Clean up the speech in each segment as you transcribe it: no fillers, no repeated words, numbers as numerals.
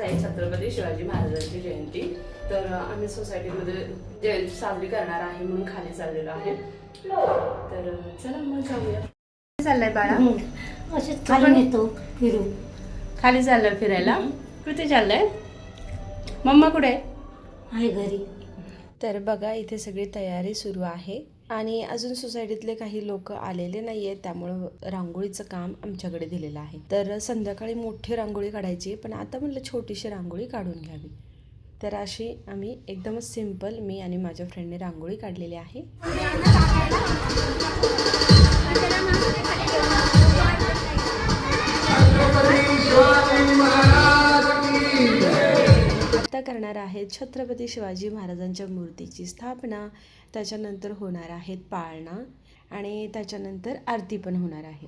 आहे छत्रपती शिवाजी महाराजांची जयंती, तर आम्ही सोसायटीमध्ये जयंती साजरी करणार आहे म्हणून खाली चाललेलो आहे. तर चला मग जाऊया. चाललंय बाळा? असेच खाली नेतो फिरू. खाली चाललंय फिरायला. कुठे चाललंय? मम्मा कुठे आहे घरी. तर बघा इथे सगळी तयारी सुरू आहे आणि अजून सोसायटीतले काही लोक आलेले नाही आहेत, त्यामुळं रांगोळीचं काम आमच्याकडे दिलेलं आहे. तर संध्याकाळी मोठी रांगोळी काढायची, पण आता म्हटलं छोटीशी रांगोळी काढून घ्यावी. तर अशी आम्ही एकदमच सिंपल मी आणि माझ्या फ्रेंडने रांगोळी काढलेली आहे. आता करणार आहेत छत्रपती शिवाजी महाराजांच्या मूर्तीची स्थापना, त्याच्यानंतर होणार आहेत पाळणा आणि त्याच्यानंतर आरती पण होणार आहे.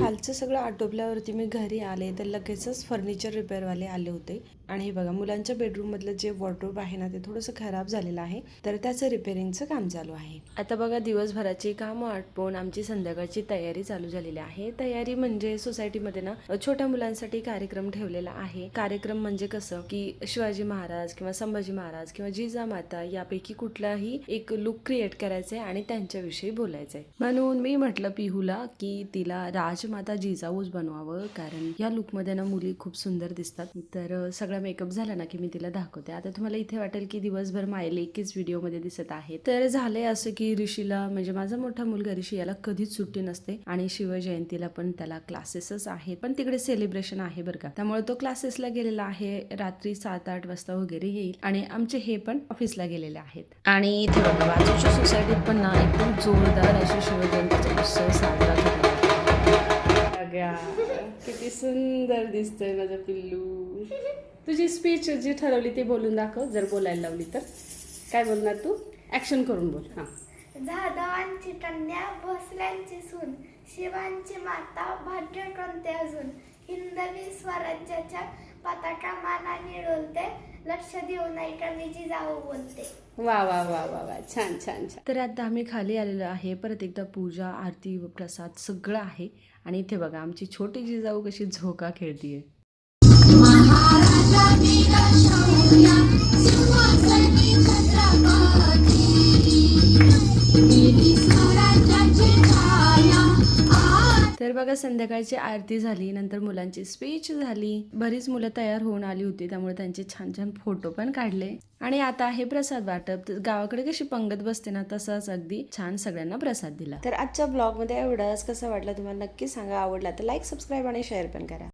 खालचं सगळं आटोपल्यावरती मी घरी आले तर लगेचच फर्निचर रिपेअरवाले आले होते आणि हे बघा मुलांच्या बेडरूममधलं जे वॉर्डरोब आहे ना ते थोडंसं खराब झालेलं आहे, तर त्याचं रिपेअरिंगचं काम चालू आहे. आता बघा दिवसभराची कामं आटपून आमची संध्याकाळची तयारी चालू झालेली आहे. तयारी म्हणजे सोसायटीमध्ये ना छोट्या मुलांसाठी कार्यक्रम ठेवलेला आहे. कार्यक्रम म्हणजे कसं की शिवाजी महाराज किंवा संभाजी महाराज किंवा जिजामाता यापैकी कुठलाही एक लुक क्रिएट करायचंय आणि त्यांच्याविषयी बोलायचंय. म्हणून मी म्हटलं पिहूला की तिला राजमाता जिजाऊच बनवावं, कारण या लुकमध्ये ना मुली खूप सुंदर दिसतात. तर सगळा मेकअप झाला ना की मी तिला दाखवते. आता तुम्हाला इथे वाटेल की दिवसभर मायले एकच व्हिडिओमध्ये दिसत आहे. तर झालंय असं की ऋषीला म्हणजे माझा मोठा मुलगा ऋषी याला कधीच सुट्टी नसते आणि शिवजयंतीला पण त्याला क्लासेसच आहेत, पण तिकडे सेलिब्रेशन आहे बरं का, त्यामुळे तो क्लासेसला गेलेला आहे. रात्री 7-8 वाजता वगैरे येईल आणि आमचे हे पण ऑफिसला गेलेले आहेत. आणि इथे बघा बाजूच्या सोसायटीत पण ना एकदम जोरदार अशी शिवजयंतीचा उत्सव साजरा केला. किती सुंदर दिसतोय माझं पिल्लू. तुझी स्पीच जी ठरवली ती बोलून दाखव, जर बोलायला लावली तर. काय बोलणार तू? ऍक्शन करून बोल. हा. जाधवांची कन्या भोसल्यांची सून, शिवांची माता भाग्य कोणते अजून, हिंदवी स्वराज्याच्या पताका मानाने डोलते, लक्ष देऊ नाही का मी जिजाऊ बोलते. वा वा वा वा वा, छान छान छान. तर आता आम्ही खाली आलेलो आहे. परत एकदा पूजा आरती व प्रसाद सगळं आहे आणि इथे बघा आमची छोटी जिजाऊ कशी झोका खेळतीये. तर बघा संध्याकाळची आरती झाली, नंतर मुलांची स्पीच झाली. बरीच मुलं तयार होऊन आली होती, त्यामुळे त्यांचे छान छान फोटो पण काढले. आणि आता आहे प्रसाद वाटप. गावाकडे कशी पंगत बसते ना तसाच अगदी छान सगळ्यांना प्रसाद दिला. तर आजच्या ब्लॉग मध्ये एवढंच. कसा वाटला तुम्हाला नक्की सांगा. आवडला तर लाईक सबस्क्राईब आणि शेअर पण करा.